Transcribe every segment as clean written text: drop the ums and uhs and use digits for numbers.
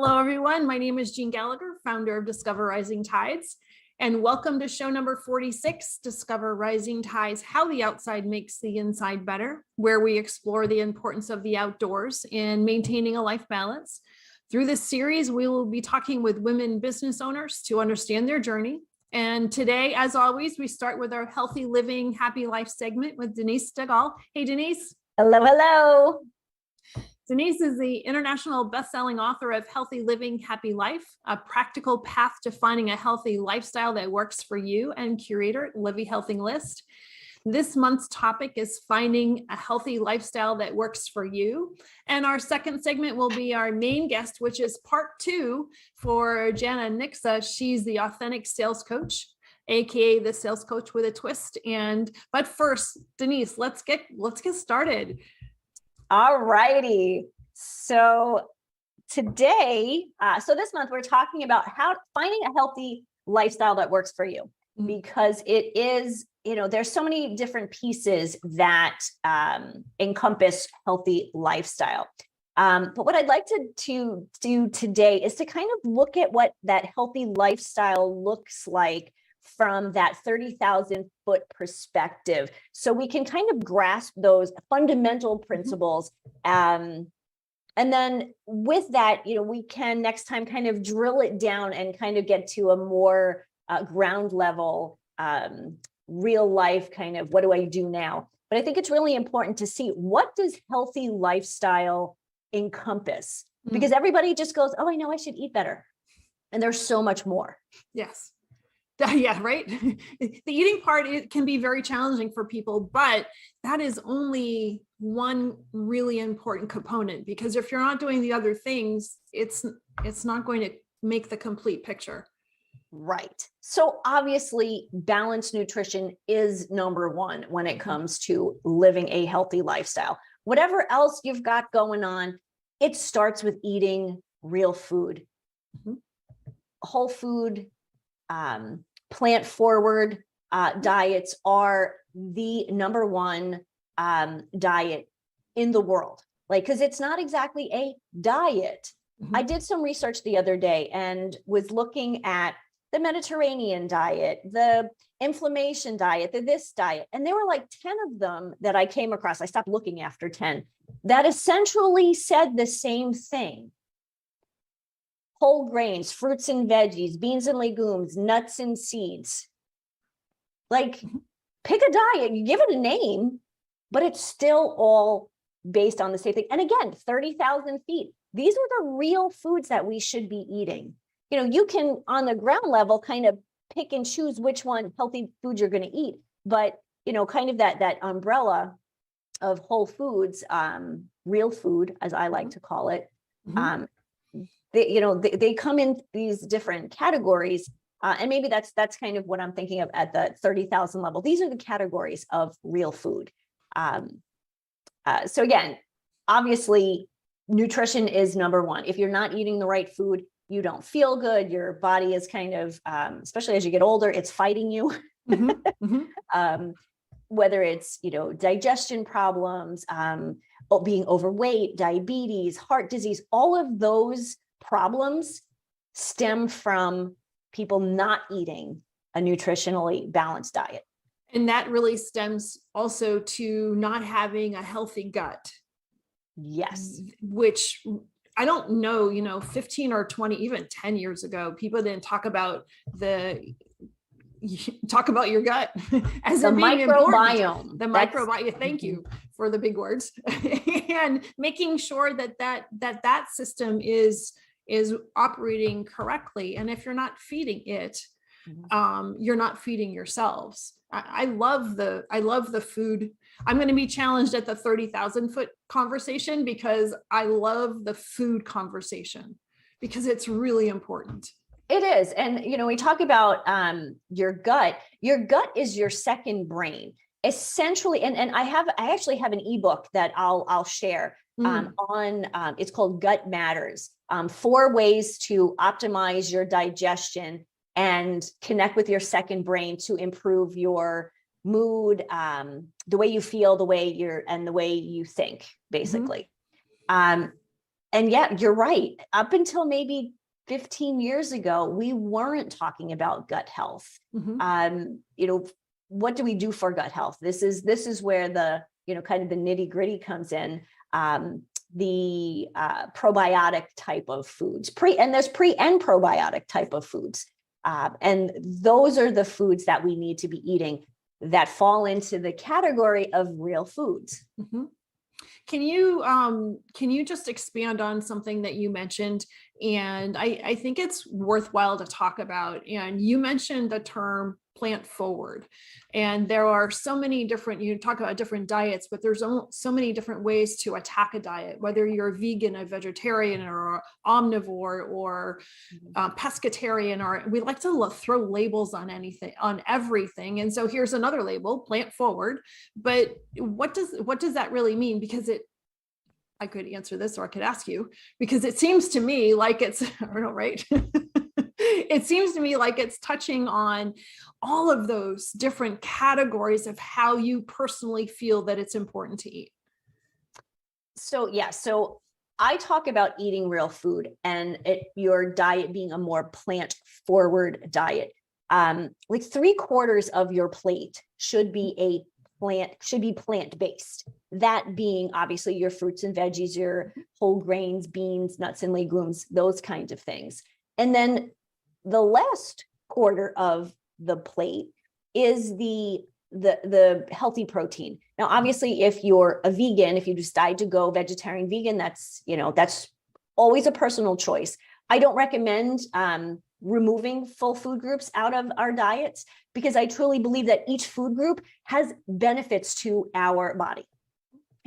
Hello, everyone. My name is Jean Gallagher, founder of Discover Rising Tides, and welcome to show number 46, Discover Rising Tides, How the Outside Makes the Inside Better, where we explore the importance of the outdoors in maintaining a life balance. Through this series, we will be talking with women business owners to understand their journey. And today, as always, we start with our Healthy Living, Happy Life segment with Denise Stegall. Hey, Denise. Hello, hello. Denise is the international best-selling author of Healthy Living, Happy Life, a practical path to finding a healthy lifestyle that works for you, and curator at Living Healthy List. This month's topic is finding a healthy lifestyle that works for you. And our second segment will be our main guest, which is part 2 for Jana Nixa. She's the authentic sales coach, AKA the sales coach with a twist. But first, Denise, let's get started. All righty. So today, this month, we're talking about how finding a healthy lifestyle that works for you, because it is, there's so many different pieces that encompass healthy lifestyle. But what I'd like to do today is to kind of look at what that healthy lifestyle looks like from that 30,000 foot perspective. So we can kind of grasp those fundamental principles. And then with that, we can next time kind of drill it down and kind of get to a more ground level, real life kind of, what do I do now? But I think it's really important to see, what does healthy lifestyle encompass? Because everybody just goes, oh, I know I should eat better. And there's so much more. Yes. Yeah, right. The eating part, it can be very challenging for people, but that is only one really important component, because if you're not doing the other things, it's not going to make the complete picture. Right. So obviously, balanced nutrition is number one when it comes to living a healthy lifestyle. Whatever else you've got going on, it starts with eating real food, whole food, plant forward diets are the number one diet in the world. Because it's not exactly a diet. I did some research the other day and was looking at the Mediterranean diet, the inflammation diet, this diet, and there were like 10 of them that I came across. I stopped looking after 10 that essentially said the same thing. Whole grains, fruits and veggies, beans and legumes, nuts and seeds. Like, pick a diet, you give it a name, but it's still all based on the same thing. And again, 30,000 feet. These are the real foods that we should be eating. You can, on the ground level, kind of pick and choose which one healthy food you're going to eat. But, kind of that prumbrella of whole foods, real food, as I like to call it, they come in these different categories, and maybe that's kind of what I'm thinking of at the 30,000 level. These are the categories of real food. So again, obviously, nutrition is number one. If you're not eating the right food, you don't feel good. Your body is kind of, especially as you get older, it's fighting you. Whether it's digestion problems, being overweight, diabetes, heart disease, all of those problems stem from people not eating a nutritionally balanced diet. And that really stems also to not having a healthy gut. Yes. Which I don't know, 15 or 20, even 10 years ago, people didn't talk about your gut as the being microbiome. Important. The microbiome. Thank you for the big words. And making sure that system is operating correctly. And if you're not feeding it, you're not feeding yourselves. I love the food. I'm going to be challenged at the 30,000 foot conversation, because I love the food conversation, because it's really important. It is. And, we talk about your gut. Your gut is your second brain, essentially. And I actually have an ebook that I'll share on, it's called Gut Matters, 4 ways to optimize your digestion and connect with your second brain to improve your mood, the way you feel, the way you think, basically. And yeah, you're right. Up until maybe 15 years ago, we weren't talking about gut health. You know, what do we do for gut health? This is where the, you know, kind of the nitty gritty comes in. The probiotic type of foods, there's pre and probiotic type of foods. And those are the foods that we need to be eating that fall into the category of real foods. Can you just expand on something that you mentioned? And I think it's worthwhile to talk about. And you mentioned the term plant forward. And there are so many different, you talk about different diets, but there's so many different ways to attack a diet, whether you're a vegan, a vegetarian, or omnivore, or pescatarian, or we like to throw labels on anything, on everything. And so here's another label, plant forward. But what does that really mean? Because I could answer this, or I could ask you, because it seems to me like it's, I don't know, right? It seems to me like it's touching on all of those different categories of how you personally feel that it's important to eat. So I talk about eating real food and your diet being a more plant forward diet. Like 3/4 of your plate should be plant-based. That being obviously your fruits and veggies, your whole grains, beans, nuts and legumes, those kinds of things. And then the last quarter of the plate is the healthy protein. Now, obviously, if you're a vegan, if you decide to go vegetarian, vegan, that's always a personal choice. I don't recommend removing full food groups out of our diets, because I truly believe that each food group has benefits to our body.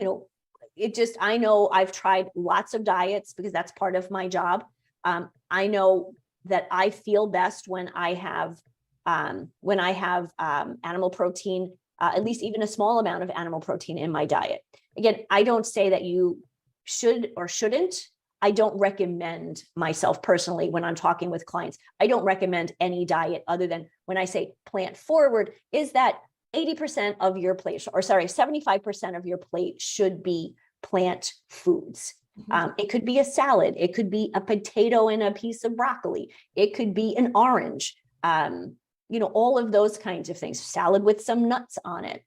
I know I've tried lots of diets because that's part of my job. I know that I feel best when I have animal protein, at least even a small amount of animal protein in my diet. Again, I don't say that you should or shouldn't. I don't recommend myself personally when I'm talking with clients. I don't recommend any diet other than when I say plant forward, is that 80% of your plate, or 75% of your plate should be plant foods. It could be a salad. It could be a potato and a piece of broccoli. It could be an orange. All of those kinds of things. Salad with some nuts on it.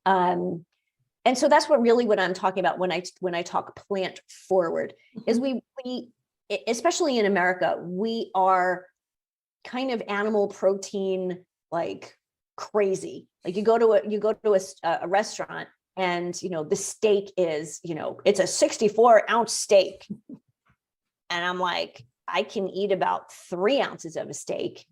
And so that's what I'm talking about when I talk plant forward, is we especially in America, we are kind of animal protein like crazy. Like you go to a restaurant, and the steak is it's a 64-ounce steak, and I'm like, I can eat about 3 ounces of a steak.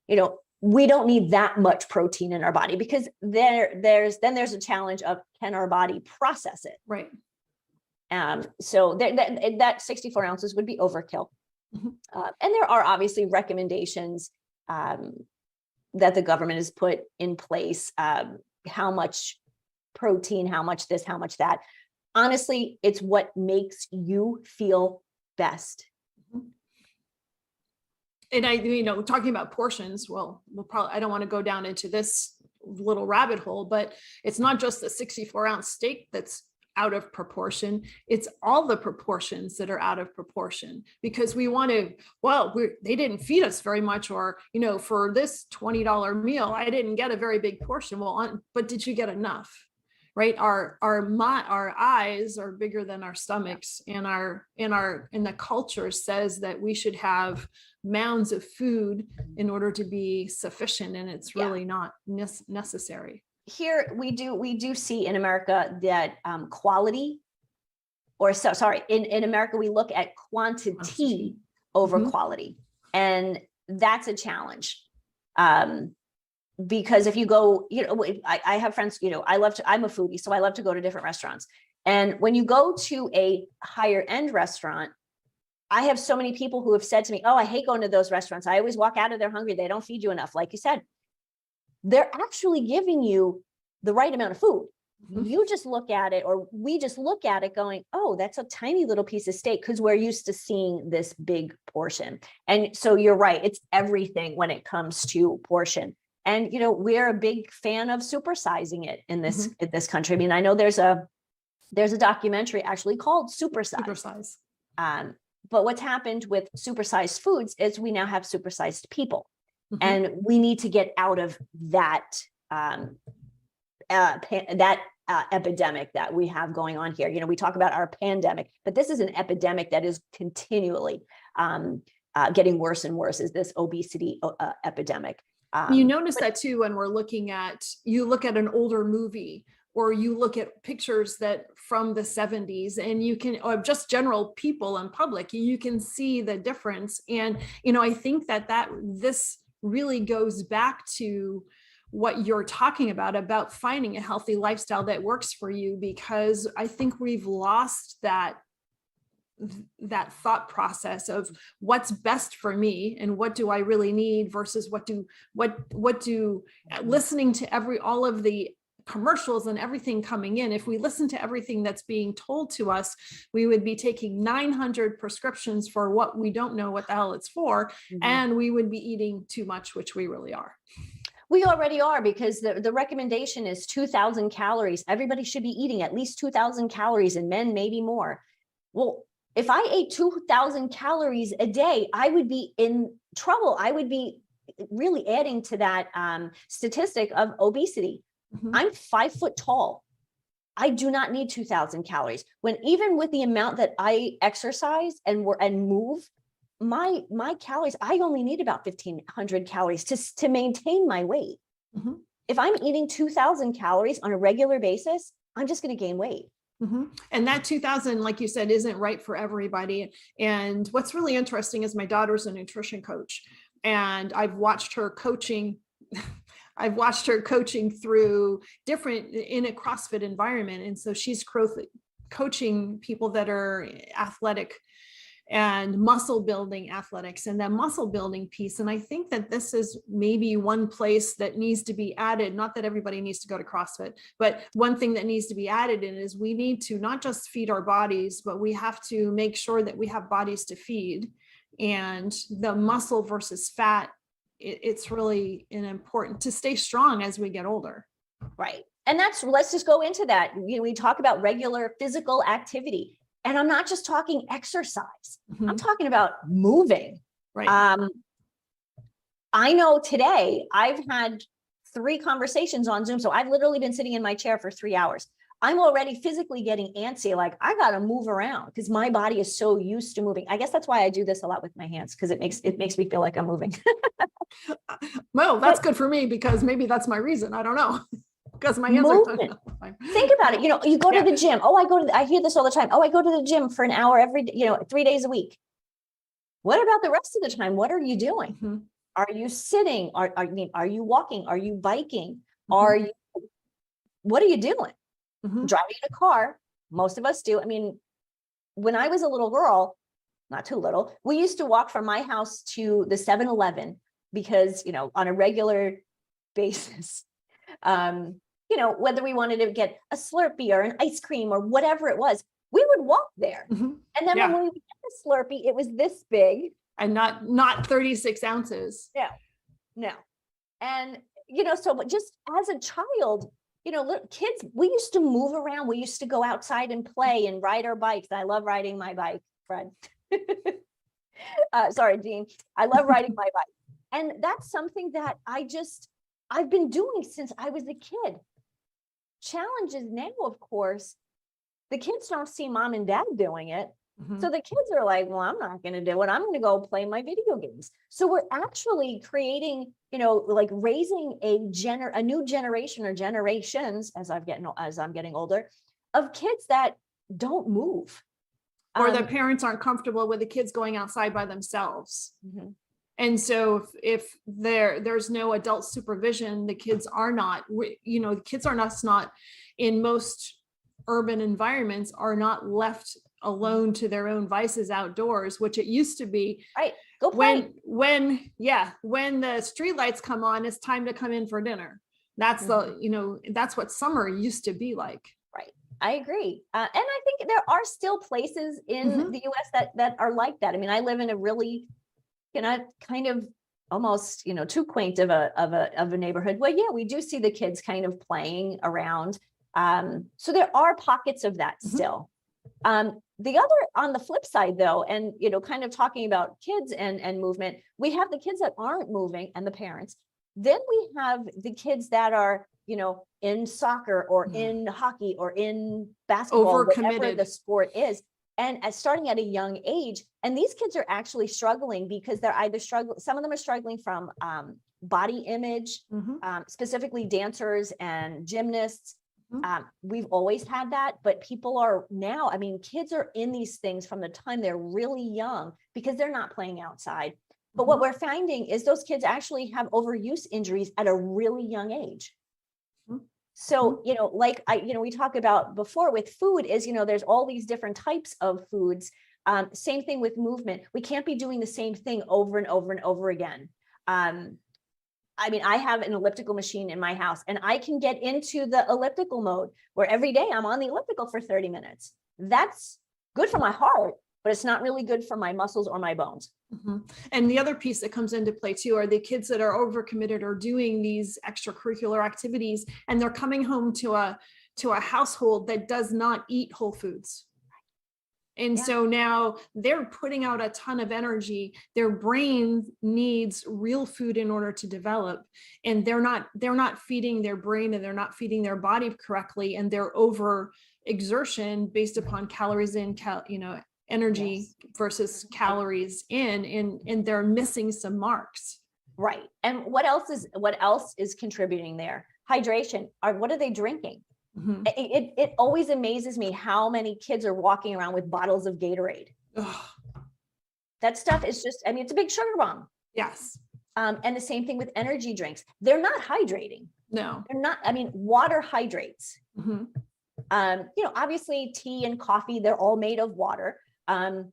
We don't need that much protein in our body, because there's a challenge of, can our body process it? Right. So that 64 ounces would be overkill. And there are obviously recommendations that the government has put in place, how much protein, how much this, how much that. Honestly, it's what makes you feel best. And talking about portions, we'll probably, I don't want to go down into this little rabbit hole, but it's not just the 64-ounce steak that's out of proportion. It's all the proportions that are out of proportion, because we want to, they didn't feed us very much, or, for this $20 meal, I didn't get a very big portion. But did you get enough? Right? Our eyes are bigger than our stomachs, and the culture says that we should have mounds of food in order to be sufficient, and it's really not necessary. Here we do see in America that quality, in America we look at quantity over quality, and that's a challenge. Because if you go, I have friends, I'm a foodie, so I love to go to different restaurants. And when you go to a higher end restaurant, I have so many people who have said to me, oh, I hate going to those restaurants. I always walk out of there hungry. They don't feed you enough. Like you said, they're actually giving you the right amount of food. You just look at it, or we just look at it going, oh, that's a tiny little piece of steak, because we're used to seeing this big portion. And so you're right. It's everything when it comes to portion. And, we're a big fan of supersizing it in this country. I mean, I know there's a documentary actually called Supersize. But what's happened with supersized foods is we now have supersized people, Mhm. and we need to get out of that epidemic that we have going on here. You know, we talk about our pandemic, but this is an epidemic that is continually getting worse and worse, is this obesity epidemic. You notice that too when we're looking at, you look at an older movie, or you look at pictures that from the 70s, and you can, or just general people in public, you can see the difference. And, you know, I think that this really goes back to what you're talking about finding a healthy lifestyle that works for you, because I think we've lost that thought process of what's best for me and what do I really need versus what do listening to all of the commercials and everything coming in. If we listen to everything that's being told to us, we would be taking 900 prescriptions for what we don't know what the hell it's for. Mhm. And we would be eating too much, which we really are. We already are, because the recommendation is 2,000 calories. Everybody should be eating at least 2,000 calories, and men maybe more. Well, if I ate 2,000 calories a day, I would be in trouble. I would be really adding to that statistic of obesity. Mhm. I'm 5 foot tall. I do not need 2,000 calories. When even with the amount that I exercise and move, my calories, I only need about 1,500 calories to maintain my weight. Mhm. If I'm eating 2,000 calories on a regular basis, I'm just going to gain weight. Mhm. And that 2000, like you said, isn't right for everybody. And what's really interesting is my daughter's a nutrition coach, and I've watched her coaching. I've watched her coaching through different, in a CrossFit environment. And so she's coaching people that are athletic and muscle building athletics, and that muscle building piece. And I think that this is maybe one place that needs to be added. Not that everybody needs to go to CrossFit, but one thing that needs to be added in is we need to not just feed our bodies, but we have to make sure that we have bodies to feed. And the muscle versus fat, it's really important to stay strong as we get older. Right. And let's just go into that. You know, we talk about regular physical activity. And I'm not just talking exercise. Mhm. I'm talking about moving. Right. I know today I've had 3 conversations on Zoom. So I've literally been sitting in my chair for 3 hours. I'm already physically getting antsy. Like, I got to move around because my body is so used to moving. I guess that's why I do this a lot with my hands, because it makes me feel like I'm moving. Well, that's good for me, because maybe that's my reason. I don't know. Because my hands Movement. are Think about it. You know, you go to the gym. Oh, I hear this all the time. Oh, I go to the gym for an hour every, 3 days a week. What about the rest of the time? What are you doing? Mhm. Are you sitting? Are you walking? Are you biking? Mhm. What are you doing? Mhm. Driving a car. Most of us do. I mean, when I was a little girl, not too little, we used to walk from my house to the 7-Eleven because, on a regular basis, whether we wanted to get a Slurpee or an ice cream or whatever it was, we would walk there. Mhm. And then Yeah. when we would get the Slurpee, it was this big. And not 36 ounces. No. And, but just as a child, little kids, we used to move around. We used to go outside and play and ride our bikes. I love riding my bike, Fred. Sorry, Jean. I love riding my bike. And that's something that I've been doing since I was a kid. Challenges now, of course, the kids don't see mom and dad doing it. Mhm. So the kids are like, well, I'm not going to do it. I'm going to go play my video games. So we're actually creating, like raising a new generation or generations as I'm getting older, of kids that don't move. Or the parents aren't comfortable with the kids going outside by themselves. Mhm. And so if there's no adult supervision, the kids are not, the kids are not in most urban environments are not left alone to their own vices outdoors, which it used to be. Right. Go play. When the street lights come on, it's time to come in for dinner. That's that's what summer used to be like. Right. I agree. And I think there are still places in Mhm. the US that are like that. I mean, I live in a really, kind of almost, too quaint of a neighborhood where, yeah, we do see the kids kind of playing around. So there are pockets of that Mhm. still. The other, on the flip side though, and, you know, kind of talking about kids and movement, we have the kids that aren't moving and the parents. Then we have the kids that are, you know, in soccer or in hockey or in basketball, whatever the sport is. And starting at a young age, and these kids are actually struggling because they're either struggling, some of them are struggling from body image, specifically dancers and gymnasts. We've always had that, but people are now, I mean, kids are in these things from the time they're really young because they're not playing outside. But what we're finding is those kids actually have overuse injuries at a really young age. So, you know, like we talked about before with food is, you know, there's all these different types of foods. Same thing with movement. We can't be doing the same thing over and over and over again. I mean, I have an elliptical machine in my house and I can get into the elliptical mode where every day I'm on the elliptical for 30 minutes. That's good for my heart, but it's not really good for my muscles or my bones. And the other piece that comes into play too are the kids that are overcommitted or doing these extracurricular activities, and they're coming home to a household that does not eat whole foods. And so now they're putting out a ton of energy. Their brain needs real food in order to develop, and they're not feeding their brain and they're not feeding their body correctly, and their over exertion based upon calories in, energy versus calories in, and they're missing some marks. Right. And what else is contributing there? Hydration. What are they drinking? It always amazes me how many kids are walking around with bottles of Gatorade. That stuff is just, I mean, it's a big sugar bomb. Yes. And the same thing with energy drinks. They're not hydrating. No, they're not. I mean, water hydrates. Obviously tea and coffee, they're all made of water.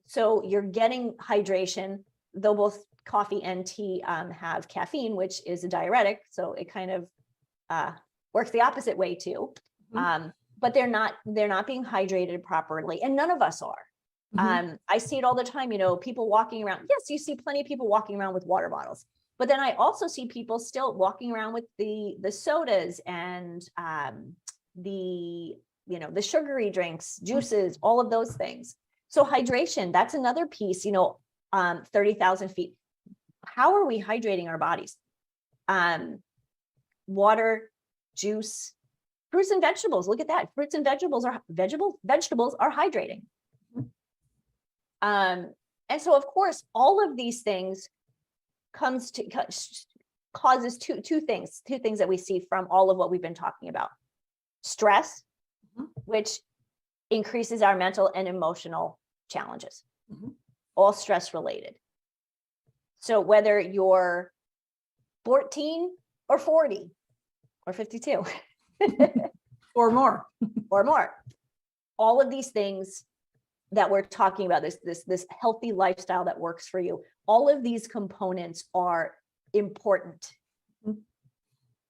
So you're getting hydration, though both coffee and tea have caffeine, which is a diuretic. So it kind of works the opposite way too. But they're not being hydrated properly, and none of us are. I see it all the time, people walking around. Yes, you see plenty of people walking around with water bottles, but then I also see people still walking around with the sodas and the sugary drinks, juices, all of those things. So hydration, that's another piece, 30,000 feet. How are we hydrating our bodies? Water, juice, fruits and vegetables. Look at that. Fruits and vegetables are hydrating. And so of course, all of these things causes two things that we see from all of what we've been talking about. Stress, which increases our mental and emotional challenges, all stress related. So whether you're 14 or 40 or 52 or more, all of these things that we're talking about, this healthy lifestyle that works for you, all of these components are important.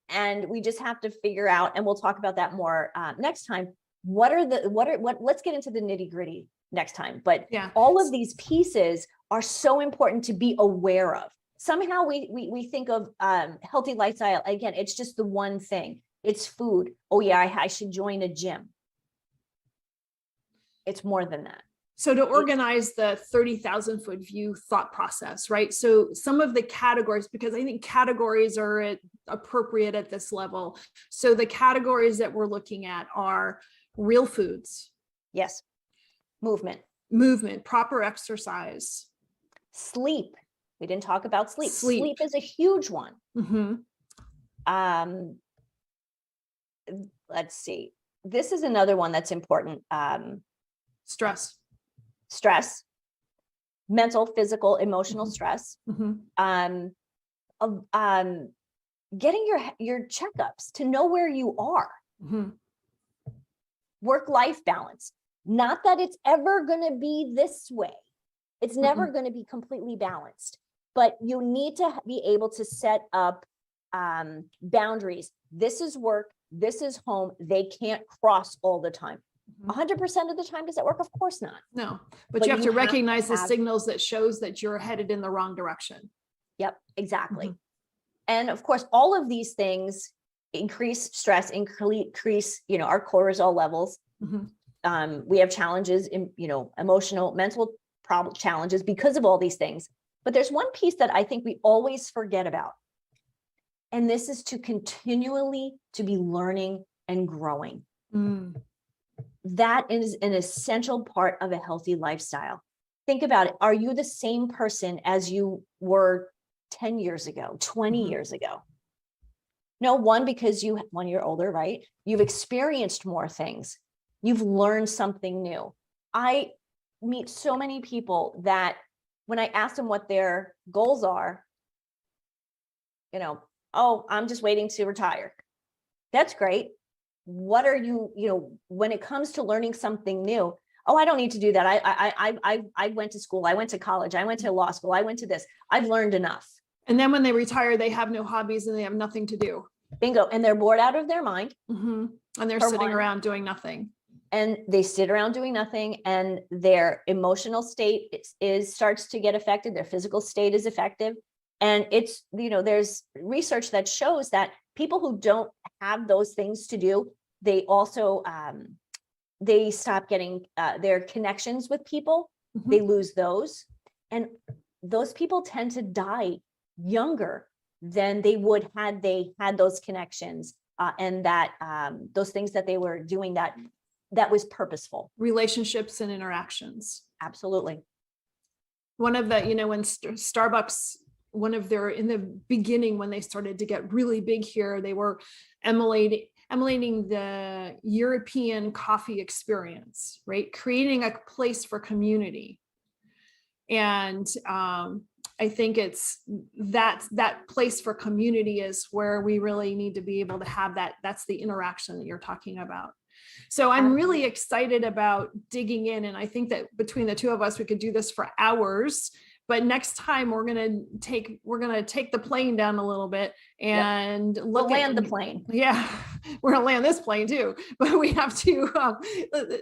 And we just have to figure out, and we'll talk about that more next time. Let's get into the nitty gritty next time. But all of these pieces are so important to be aware of. Somehow we think of healthy lifestyle, again, it's just the one thing. It's food. Oh yeah, I should join a gym. It's more than that. So to organize the 30,000 foot view thought process, right? So some of the categories, because I think categories are appropriate at this level. So the categories that we're looking at are real foods. Yes. Movement, proper exercise. Sleep. We didn't talk about sleep. Sleep is a huge one. Let's see. This is another one that's important. Stress, mental, physical, emotional stress. Getting your checkups to know where you are. Work-life balance. Not that it's ever going to be this way. It's never going to be completely balanced, but you need to be able to set up boundaries. This is work. This is home. They can't cross all the time. 100% of the time, does that work? Of course not. No, but you have to recognize the signals that shows that you're headed in the wrong direction. Yep, exactly. And of course, all of these things increase stress, increase, our cortisol levels. We have challenges in, emotional, mental problem challenges because of all these things. But there's one piece that I think we always forget about. And this is to continually to be learning and growing. That is an essential part of a healthy lifestyle. Think about it. Are you the same person as you were 10 years ago, 20 years ago? No, one, because when you're older, right? You've experienced more things. You've learned something new. I meet so many people that when I ask them what their goals are, oh, I'm just waiting to retire. That's great. What are you, when it comes to learning something new? Oh, I don't need to do that. I went to school. I went to college. I went to law school. I went to this. I've learned enough. And then when they retire, they have no hobbies and they have nothing to do. Bingo. And they're bored out of their mind. And they're sitting around doing nothing. And they sit around doing nothing, and their emotional state starts to get affected. Their physical state is affected. And it's, there's research that shows that people who don't have those things to do, they also, they stop getting their connections with people. They lose those. And those people tend to die younger than they would had they had those connections and that those things that they were doing that was purposeful. Relationships and interactions. Absolutely. One of the, when Starbucks, in the beginning, when they started to get really big here, they were emulating the European coffee experience, right? Creating a place for community. And I think it's that place for community is where we really need to be able to have that. That's the interaction that you're talking about. So I'm really excited about digging in. And I think that between the two of us, we could do this for hours. But next time we're gonna take the plane down a little bit and land the plane. Yeah, we're gonna land this plane too. But we have to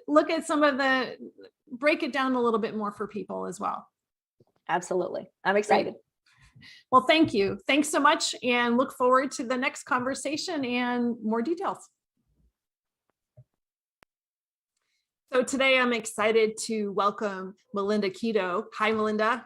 look at break it down a little bit more for people as well. Absolutely, I'm excited. Well, thank you. Thanks so much, and look forward to the next conversation and more details. So today I'm excited to welcome Melinda Kitto. Hi, Melinda.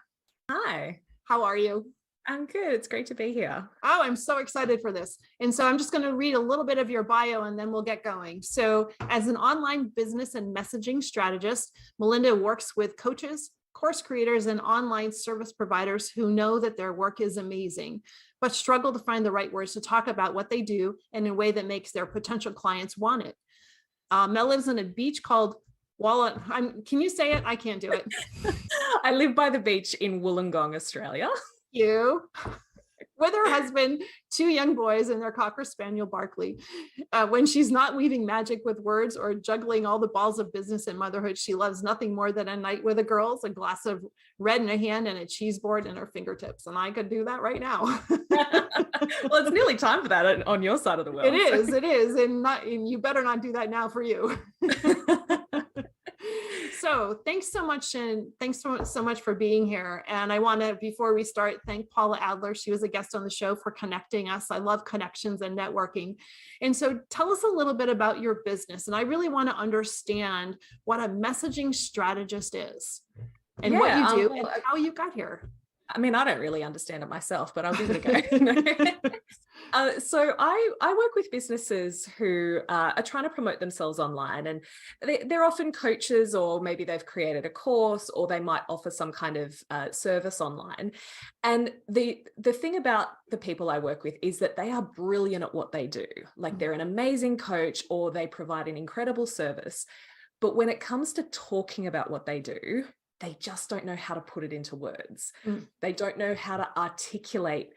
Hi. How are you? I'm good. It's great to be here. Oh, I'm so excited for this. And so I'm just going to read a little bit of your bio and then we'll get going. So as an online business and messaging strategist, Melinda works with coaches, course creators, and online service providers who know that their work is amazing, but struggle to find the right words to talk about what they do in a way that makes their potential clients want it. Mel lives on a beach called can you say it? I can't do it. I live by the beach in Wollongong, Australia. With her husband, 2 young boys, and their Cocker Spaniel, Barkley. When she's not weaving magic with words or juggling all the balls of business and motherhood, she loves nothing more than a night with the girls, a glass of red in her hand, and a cheese board in her fingertips. And I could do that right now. Well, it's nearly time for that on your side of the world. It is. And you better not do that now for you. So thanks so much. And thanks so much for being here. And I want to, before we start, thank Paula Adler. She was a guest on the show, for connecting us. I love connections and networking. And so tell us a little bit about your business. And I really want to understand what a messaging strategist is and what you do and how you got here. I mean, I don't really understand it myself, but I'll give it a go. So I work with businesses who are trying to promote themselves online, and they're often coaches, or maybe they've created a course, or they might offer some kind of service online. And the thing about the people I work with is that they are brilliant at what they do. Like, they're an amazing coach, or they provide an incredible service. But when it comes to talking about what they do, they just don't know how to put it into words. They don't know how to articulate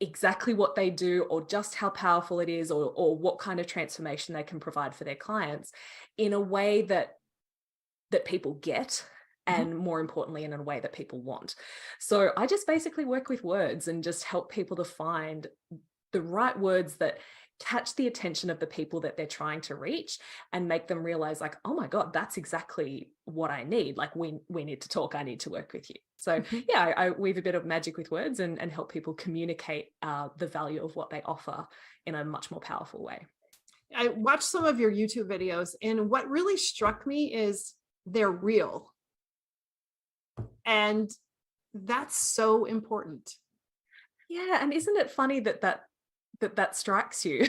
exactly what they do, or just how powerful it is, or what kind of transformation they can provide for their clients in a way that people get, and more importantly, in a way that people want. So I just basically work with words and just help people to find the right words that catch the attention of the people that they're trying to reach, and make them realize, like, oh my God, that's exactly what I need. Like, we need to talk. I need to work with you. So yeah, I weave a bit of magic with words and help people communicate the value of what they offer in a much more powerful way. I watched some of your YouTube videos, and what really struck me is they're real. And that's so important. Yeah. And isn't it funny that strikes you?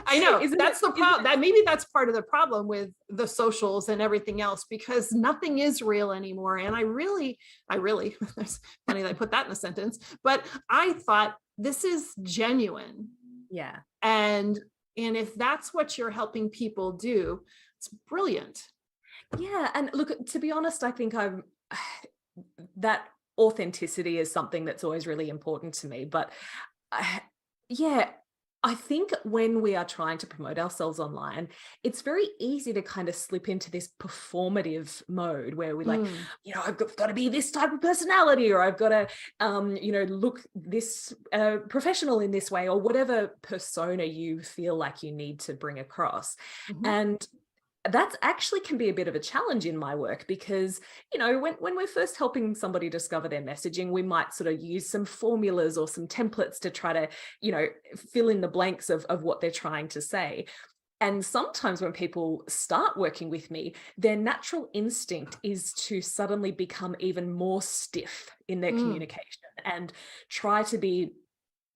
I know Isn't that's it- the problem. That maybe that's part of the problem with the socials and everything else, because nothing is real anymore. And I really, it's funny that I put that in a sentence, but I thought this is genuine. Yeah. And if that's what you're helping people do, it's brilliant. Yeah. And look, to be honest, I think that authenticity is something that's always really important to me. But yeah, I think when we are trying to promote ourselves online, it's very easy to kind of slip into this performative mode where we like, I've got to be this type of personality, or I've got to, look this professional in this way, or whatever persona you feel like you need to bring across. And that actually can be a bit of a challenge in my work, because, when we're first helping somebody discover their messaging, we might sort of use some formulas or some templates to try to, fill in the blanks of what they're trying to say. And sometimes when people start working with me, their natural instinct is to suddenly become even more stiff in their communication and try to be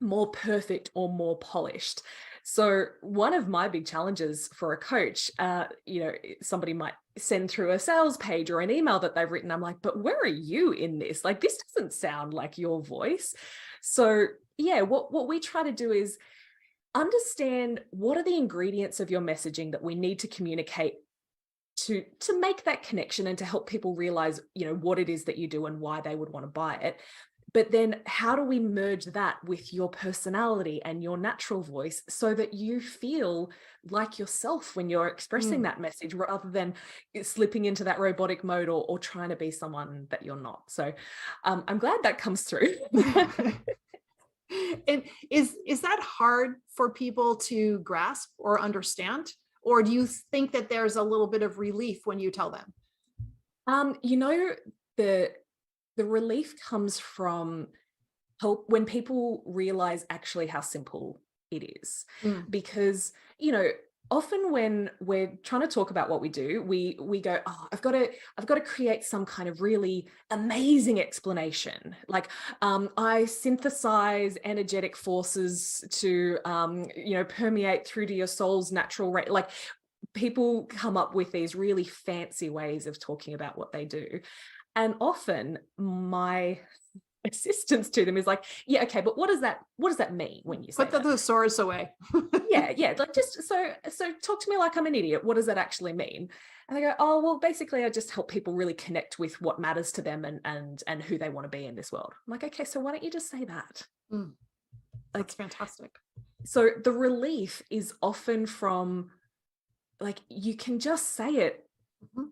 more perfect or more polished. So one of my big challenges for a coach, somebody might send through a sales page or an email that they've written. I'm like, but where are you in this? Like, this doesn't sound like your voice. So yeah, what we try to do is understand what are the ingredients of your messaging that we need to communicate to make that connection and to help people realize, what it is that you do and why they would want to buy it. But then how do we merge that with your personality and your natural voice so that you feel like yourself when you're expressing that message, rather than slipping into that robotic mode or trying to be someone that you're not. So I'm glad that comes through. And is that hard for people to grasp or understand? Or do you think that there's a little bit of relief when you tell them? The relief comes from help when people realize actually how simple it is. Because, often when we're trying to talk about what we do, we go, oh, I've got to create some kind of really amazing explanation. Like, I synthesize energetic forces to, permeate through to your soul's natural rate. Like, people come up with these really fancy ways of talking about what they do. And often my assistance to them is like, yeah, okay, but what does that mean when you say Put the thesaurus away? yeah, like, just so talk to me like I'm an idiot. What does that actually mean? And they go, oh, well, basically I just help people really connect with what matters to them and who they want to be in this world. I'm like, okay, so why don't you just say that? That's fantastic. So the relief is often from, like, you can just say it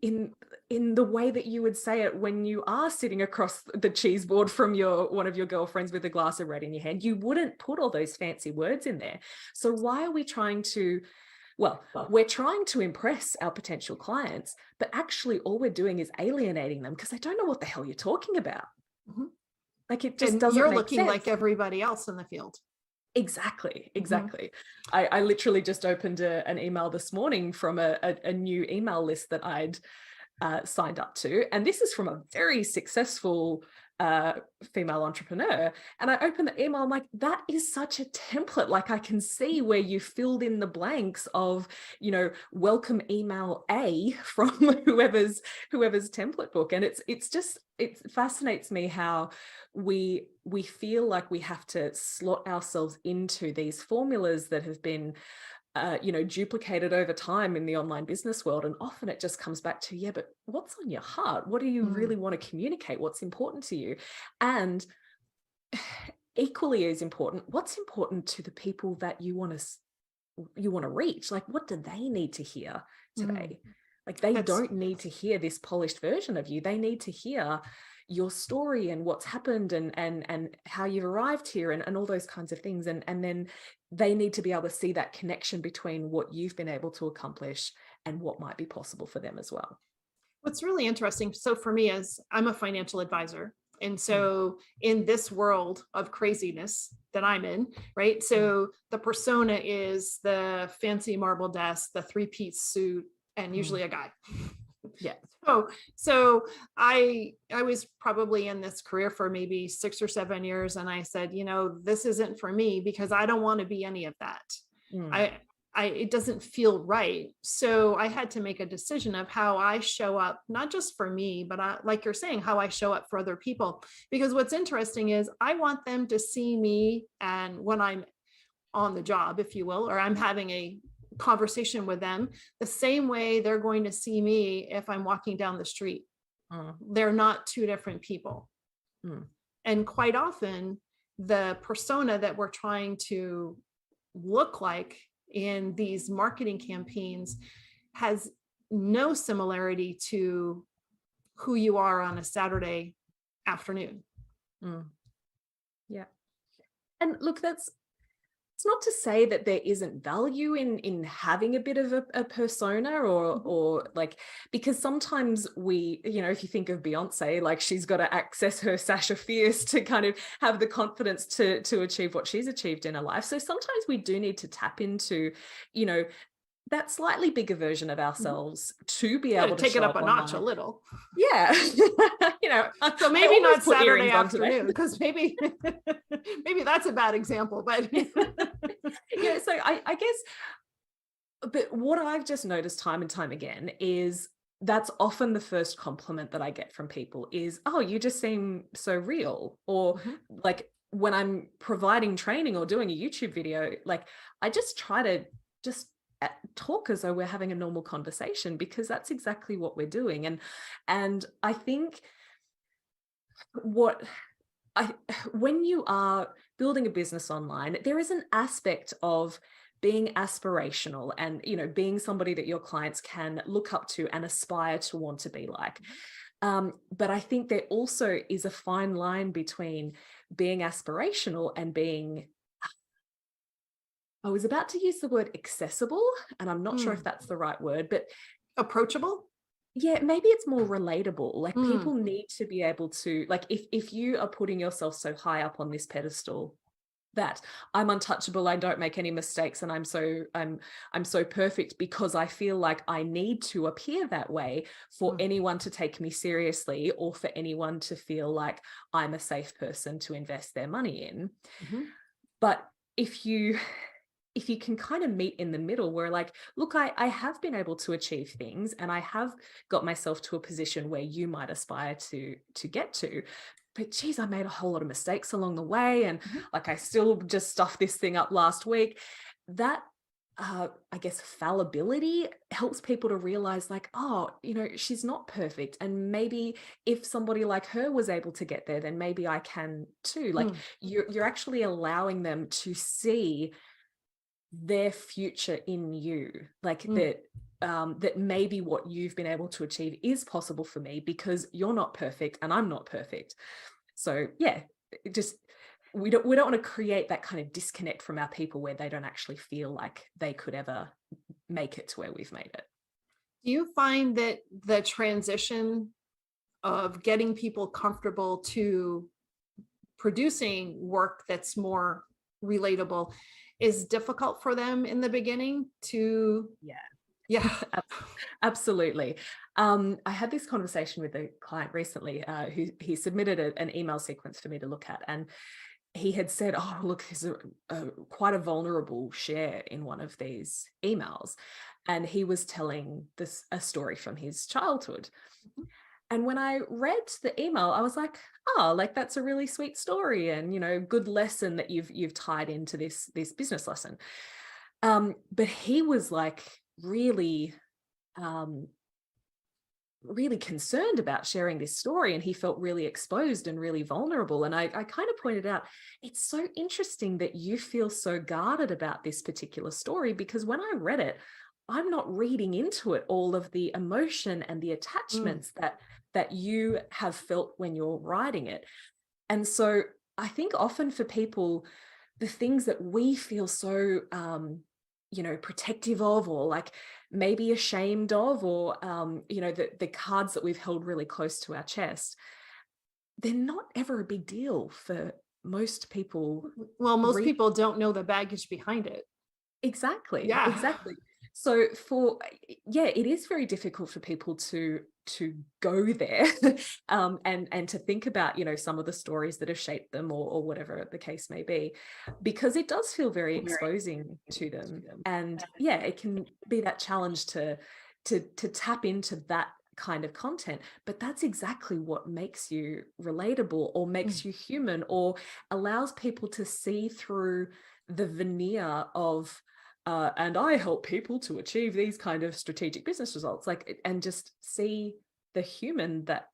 in the way that you would say it when you are sitting across the cheese board from one of your girlfriends with a glass of red in your hand. You wouldn't put all those fancy words in there. So why are we trying to, we're trying to impress our potential clients, but actually all we're doing is alienating them because they don't know what the hell you're talking about. Like, it just doesn't make sense. You're looking like everybody else in the field. Exactly. I literally just opened an email this morning from a new email list that I'd signed up to, and this is from a very successful female entrepreneur. And I opened the email, I'm like, that is such a template. Like, I can see where you filled in the blanks of, welcome email A from whoever's template book. And it fascinates me how we feel like we have to slot ourselves into these formulas that have been duplicated over time in the online business world. And often it just comes back to, yeah, but what's on your heart? What do you really want to communicate? What's important to you? And equally as important, what's important to the people that you want to reach? Like, what do they need to hear today? Like, they don't need to hear this polished version of you. They need to hear your story and what's happened and how you've arrived here and all those kinds of things. And then they need to be able to see that connection between what you've been able to accomplish and what might be possible for them as well. What's really interesting, so for me, is I'm a financial advisor, And so in this world of craziness that I'm in, right? So the persona is the fancy marble desk, the three-piece suit, and usually a guy. Yeah. So I was probably in this career for maybe 6 or 7 years. And I said, this isn't for me because I don't want to be any of that. It doesn't feel right. So I had to make a decision of how I show up, not just for me, but like you're saying, how I show up for other people. Because what's interesting is I want them to see me, and when I'm on the job, if you will, or I'm having a conversation with them, the same way they're going to see me if I'm walking down the street. They're not two different people. And quite often, the persona that we're trying to look like in these marketing campaigns has no similarity to who you are on a Saturday afternoon. Yeah. And look, it's not to say that there isn't value in having a bit of a persona or like, because sometimes we, if you think of Beyonce, like she's got to access her Sasha Fierce to kind of have the confidence to achieve what she's achieved in her life. So sometimes we do need to tap into, that slightly bigger version of ourselves to be able to take it up a notch online. a little. Yeah. So maybe not Saturday afternoon, because maybe that's a bad example, but yeah. So I guess, but what I've just noticed time and time again is that's often the first compliment that I get from people is, oh, you just seem so real. Or like when I'm providing training or doing a YouTube video, like I just try to just talk as though we're having a normal conversation, because that's exactly what we're doing. And I think when you are building a business online, there is an aspect of being aspirational and, being somebody that your clients can look up to and aspire to want to be like. But I think there also is a fine line between being aspirational and being, I was about to use the word accessible, and I'm not sure if that's the right word, but approachable. Yeah, maybe it's more relatable. Like people need to be able to, like, if you are putting yourself so high up on this pedestal that I'm untouchable, I don't make any mistakes, and I'm so perfect because I feel like I need to appear that way for anyone to take me seriously, or for anyone to feel like I'm a safe person to invest their money in. But if you can kind of meet in the middle where like, look, I have been able to achieve things and I have got myself to a position where you might aspire to get to, but geez, I made a whole lot of mistakes along the way. And like, I still just stuffed this thing up last week. That, I guess, fallibility helps people to realize like, oh, she's not perfect. And maybe if somebody like her was able to get there, then maybe I can too. Like you're actually allowing them to see their future in you, like that maybe what you've been able to achieve is possible for me because you're not perfect and I'm not perfect. So yeah, we don't want to create that kind of disconnect from our people where they don't actually feel like they could ever make it to where we've made it. Do you find that the transition of getting people comfortable to producing work that's more relatable is difficult for them in the beginning to? Yeah, absolutely. I had this conversation with a client recently who he submitted an email sequence for me to look at, and he had said, oh, look, there's quite a vulnerable share in one of these emails. And he was telling a story from his childhood. And when I read the email, I was like, oh, like that's a really sweet story and, good lesson that you've tied into this business lesson. But he was like really concerned about sharing this story, and he felt really exposed and really vulnerable. And I kind of pointed out, it's so interesting that you feel so guarded about this particular story, because when I read it, I'm not reading into it all of the emotion and the attachments that you have felt when you're writing it. And so I think often for people, the things that we feel so, protective of, or like maybe ashamed of, or, the cards that we've held really close to our chest, they're not ever a big deal for most people. Well, most people don't know the baggage behind it. Exactly. Yeah. Exactly. So it is very difficult for people to go there and to think about, some of the stories that have shaped them or whatever the case may be, because it does feel very exposing to them. And it can be that challenge to tap into that kind of content, but that's exactly what makes you relatable or makes you human or allows people to see through the veneer of and I help people to achieve these kind of strategic business results, and just see the human that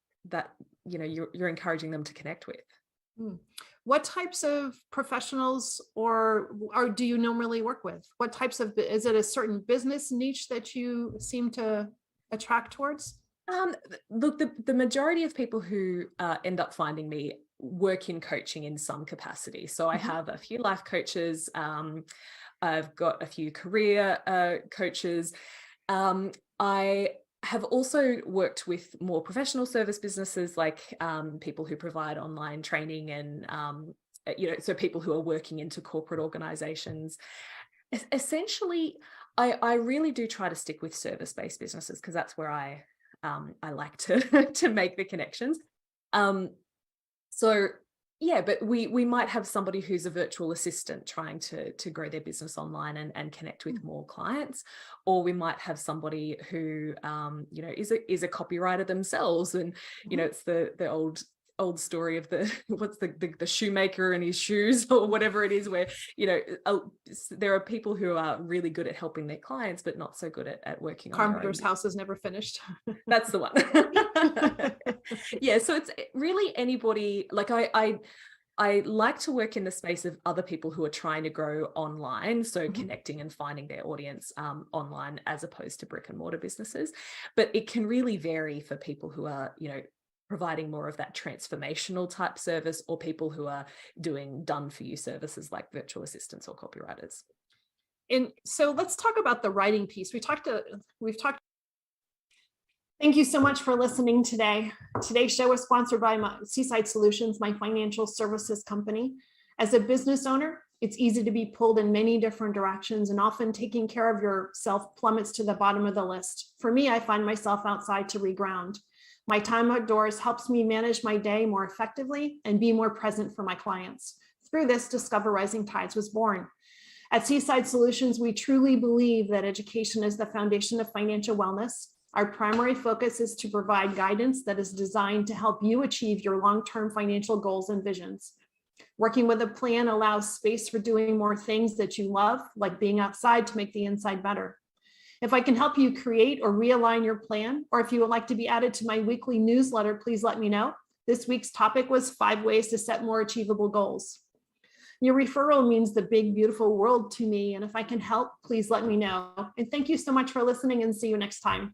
you're encouraging them to connect with. What types of professionals or do you normally work with? What types of, is it a certain business niche that you seem to attract towards? Look, the majority of people who end up finding me work in coaching in some capacity. So I have a few life coaches. I've got a few career coaches. I have also worked with more professional service businesses, like people who provide online training and, so people who are working into corporate organizations. Essentially, I really do try to stick with service-based businesses because that's where I like to make the connections. But we might have somebody who's a virtual assistant trying to grow their business online and connect with more clients, or we might have somebody who is a copywriter themselves, and it's the old story of the shoemaker and his shoes or whatever it is, where there are people who are really good at helping their clients but not so good at working on their own. Carpenter's house is never finished. That's the one. So it's really anybody. Like I like to work in the space of other people who are trying to grow online, so connecting and finding their audience online as opposed to brick and mortar businesses. But it can really vary for people who are providing more of that transformational type service, or people who are doing done for you services like virtual assistants or copywriters. And so let's talk about the writing piece. We've talked. Thank you so much for listening today. Today's show is sponsored by Seaside Solutions, my financial services company. As a business owner, it's easy to be pulled in many different directions, and often taking care of yourself plummets to the bottom of the list. For me, I find myself outside to reground. My time outdoors helps me manage my day more effectively and be more present for my clients. Through this, Discover Rising Tides was born. At Seaside Solutions, we truly believe that education is the foundation of financial wellness. Our primary focus is to provide guidance that is designed to help you achieve your long-term financial goals and visions. Working with a plan allows space for doing more things that you love, like being outside to make the inside better. If I can help you create or realign your plan, or if you would like to be added to my weekly newsletter, please let me know. This week's topic was 5 ways to set more achievable goals. Your referral means the big, beautiful world to me, and if I can help, please let me know. And thank you so much for listening, and see you next time.